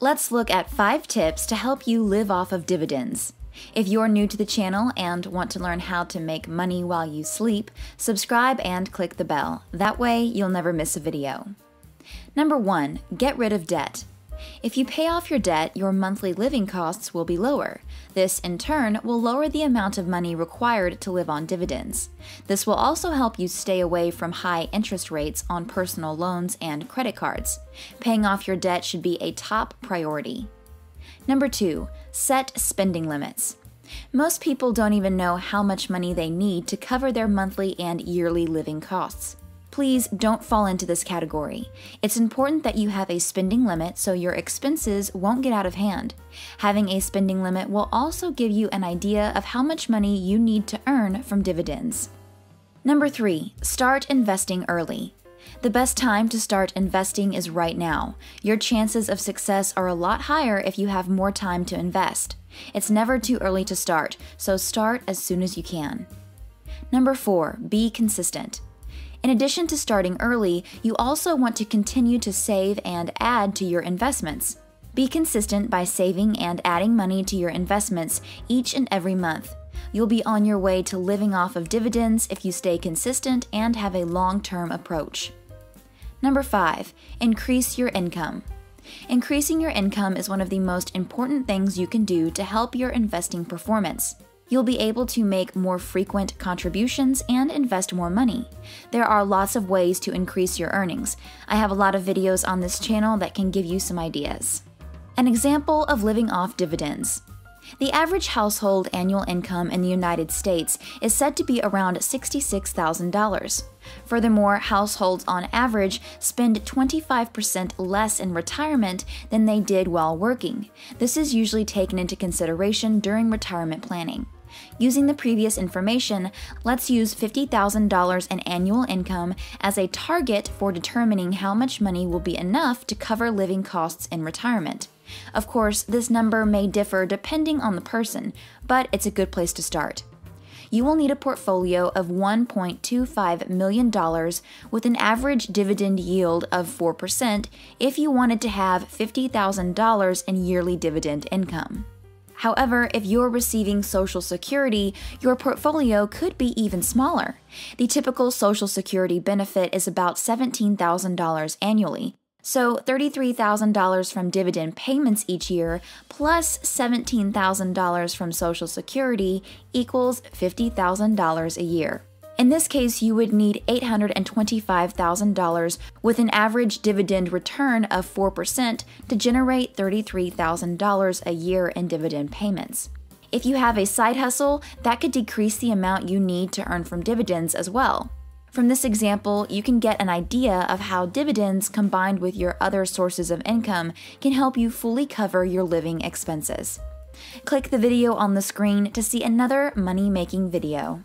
Let's look at 5 tips to help you live off of dividends. If you're new to the channel and want to learn how to make money while you sleep, subscribe and click the bell. That way, you'll never miss a video. Number 1, get rid of debt. If you pay off your debt, your monthly living costs will be lower. This, in turn, will lower the amount of money required to live on dividends. This will also help you stay away from high interest rates on personal loans and credit cards. Paying off your debt should be a top priority. Number 2, set spending limits. Most people don't even know how much money they need to cover their monthly and yearly living costs. Please don't fall into this category. It's important that you have a spending limit so your expenses won't get out of hand. Having a spending limit will also give you an idea of how much money you need to earn from dividends. Number 3, start investing early. The best time to start investing is right now. Your chances of success are a lot higher if you have more time to invest. It's never too early to start, so start as soon as you can. Number 4, be consistent. In addition to starting early, you also want to continue to save and add to your investments. Be consistent by saving and adding money to your investments each and every month. You'll be on your way to living off of dividends if you stay consistent and have a long-term approach. Number 5, increase your income. Increasing your income is one of the most important things you can do to help your investing performance. You'll be able to make more frequent contributions and invest more money. There are lots of ways to increase your earnings. I have a lot of videos on this channel that can give you some ideas. An example of living off dividends. The average household annual income in the United States is said to be around $66,000. Furthermore, households on average spend 25% less in retirement than they did while working. This is usually taken into consideration during retirement planning. Using the previous information, let's use $50,000 in annual income as a target for determining how much money will be enough to cover living costs in retirement. Of course, this number may differ depending on the person, but it's a good place to start. You will need a portfolio of $1.25 million with an average dividend yield of 4% if you wanted to have $50,000 in yearly dividend income. However, if you're receiving Social Security, your portfolio could be even smaller. The typical Social Security benefit is about $17,000 annually. So $33,000 from dividend payments each year plus $17,000 from Social Security equals $50,000 a year. In this case, you would need $825,000 with an average dividend return of 4% to generate $33,000 a year in dividend payments. If you have a side hustle, that could decrease the amount you need to earn from dividends as well. From this example, you can get an idea of how dividends combined with your other sources of income can help you fully cover your living expenses. Click the video on the screen to see another money-making video.